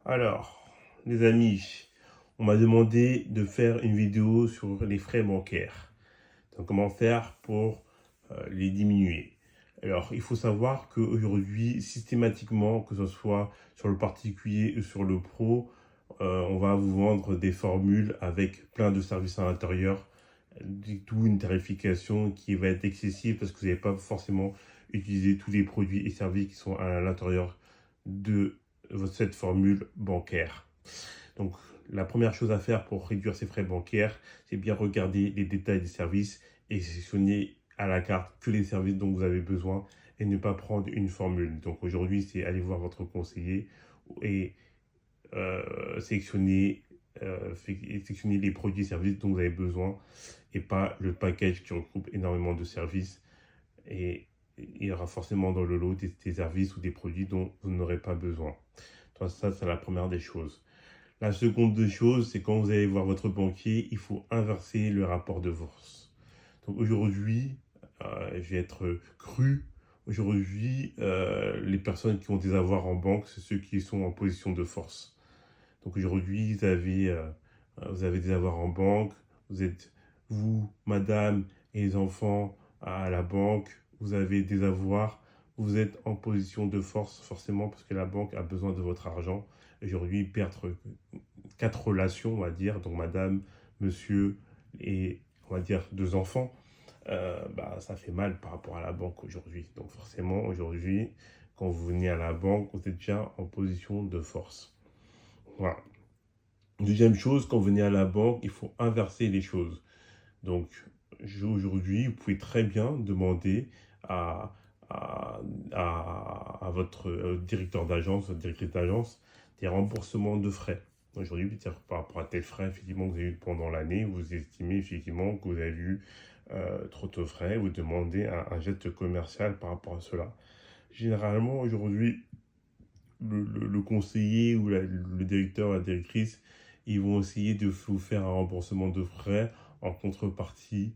Alors, les amis, on m'a demandé de faire une vidéo sur les frais bancaires. Donc, comment faire pour les diminuer. Alors, il faut savoir qu'aujourd'hui, systématiquement, que ce soit sur le particulier ou sur le pro, on va vous vendre des formules avec plein de services à l'intérieur, du tout une tarification qui va être excessive parce que vous n'avez pas forcément utilisé tous les produits et services qui sont à l'intérieur de cette formule bancaire. Donc, la première chose à faire pour réduire ces frais bancaires, c'est bien regarder les détails des services et sélectionner à la carte que les services dont vous avez besoin et ne pas prendre une formule. Donc aujourd'hui, c'est aller voir votre conseiller et sélectionner, sélectionner les produits et services dont vous avez besoin et pas le package qui regroupe énormément de services. Et il y aura forcément dans le lot des services ou des produits dont vous n'aurez pas besoin. Donc ça, c'est la première des choses. La seconde des choses, c'est quand vous allez voir votre banquier, il faut inverser le rapport de force. Donc aujourd'hui, je vais être cru. Aujourd'hui, les personnes qui ont des avoirs en banque, c'est ceux qui sont en position de force. Donc aujourd'hui, vous avez des avoirs en banque, vous êtes, vous, madame et les enfants à la banque, vous avez des avoirs, vous êtes en position de force forcément parce que la banque a besoin de votre argent. Aujourd'hui, perdre 4 relations, on va dire, donc madame, monsieur et on va dire 2 enfants, ça fait mal par rapport à la banque aujourd'hui. Donc forcément, aujourd'hui, quand vous venez à la banque, vous êtes déjà en position de force. Voilà. Deuxième chose, quand vous venez à la banque, il faut inverser les choses. Donc, aujourd'hui, vous pouvez très bien demander à, à, à votre directeur d'agence, votre directrice d'agence, des remboursements de frais. Aujourd'hui, par rapport à tel frais, effectivement, que vous avez eu pendant l'année, vous estimez effectivement que vous avez eu trop de frais, vous demandez un geste commercial par rapport à cela. Généralement, aujourd'hui, le conseiller ou le directeur, la directrice, ils vont essayer de vous faire un remboursement de frais en contrepartie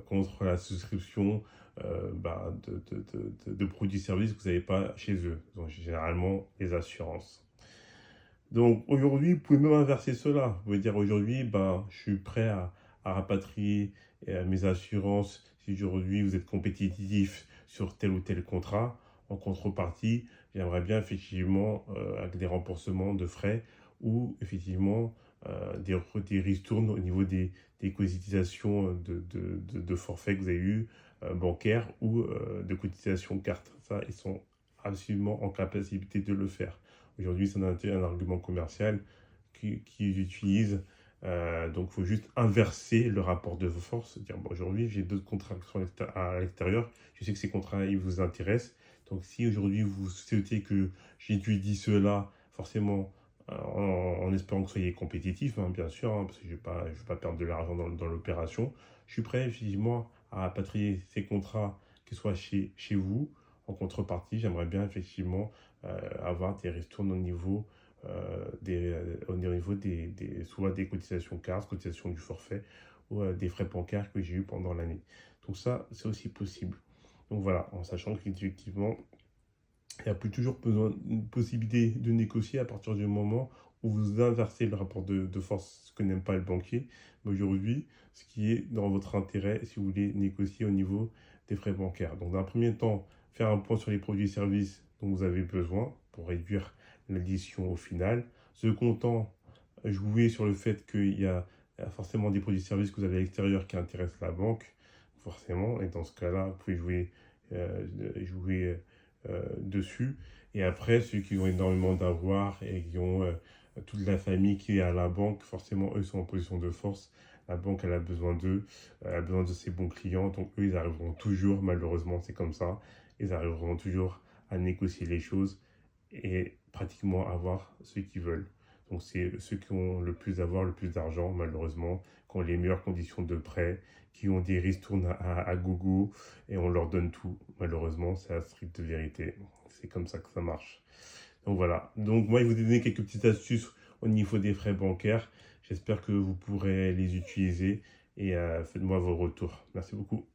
contre la souscription de produits-services que vous n'avez pas chez eux. Donc, généralement, les assurances. Donc, aujourd'hui, vous pouvez même inverser cela. Vous pouvez dire aujourd'hui, je suis prêt à rapatrier mes assurances si aujourd'hui vous êtes compétitif sur tel ou tel contrat. En contrepartie, j'aimerais bien effectivement avec des remboursements de frais ou effectivement des ristournes au niveau des cotisations de forfait que vous avez eu bancaire ou de cotisations carte. Ça, ils sont absolument en capacité de le faire. Aujourd'hui, c'est un argument commercial qu'ils utilisent. Donc, il faut juste inverser le rapport de force. Dire, aujourd'hui, j'ai d'autres contrats qui sont à l'extérieur. Je sais que ces contrats, ils vous intéressent. Donc, si aujourd'hui, vous souhaitez que j'étudie cela, forcément, en espérant que vous soyez compétitif, hein, bien sûr, hein, parce que je ne vais pas perdre de l'argent dans l'opération, je suis prêt, effectivement, à rapatrier ces contrats qui soient chez vous. En contrepartie, j'aimerais bien, effectivement, avoir des ristournes au niveau soit des cotisations cartes, cotisations du forfait ou des frais bancaires que j'ai eu pendant l'année. Donc ça, c'est aussi possible. Donc voilà, en sachant qu'effectivement, il n'y a plus toujours besoin une possibilité de négocier à partir du moment où vous inversez le rapport de force, ce que n'aime pas le banquier. Mais aujourd'hui, ce qui est dans votre intérêt si vous voulez négocier au niveau des frais bancaires. Donc, dans un premier temps, faire un point sur les produits et services dont vous avez besoin pour réduire l'addition au final. Second temps, jouer sur le fait qu'il y a forcément des produits et services que vous avez à l'extérieur qui intéressent la banque, forcément. Et dans ce cas-là, vous pouvez jouer dessus. Et après, ceux qui ont énormément d'avoir et qui ont toute la famille qui est à la banque, forcément, eux sont en position de force. La banque, elle a besoin d'eux, elle a besoin de ses bons clients. Donc, eux, ils arriveront toujours, malheureusement, c'est comme ça, ils arriveront toujours à négocier les choses et pratiquement avoir ce qu'ils veulent. Donc, c'est ceux qui ont le plus d'avoir, le plus d'argent, malheureusement, qui ont les meilleures conditions de prêt, qui ont des ristournes à gogo, et on leur donne tout. Malheureusement, c'est la stricte vérité. C'est comme ça que ça marche. Donc voilà. Donc moi, je vais vous donner quelques petites astuces au niveau des frais bancaires. J'espère que vous pourrez les utiliser et faites-moi vos retours. Merci beaucoup.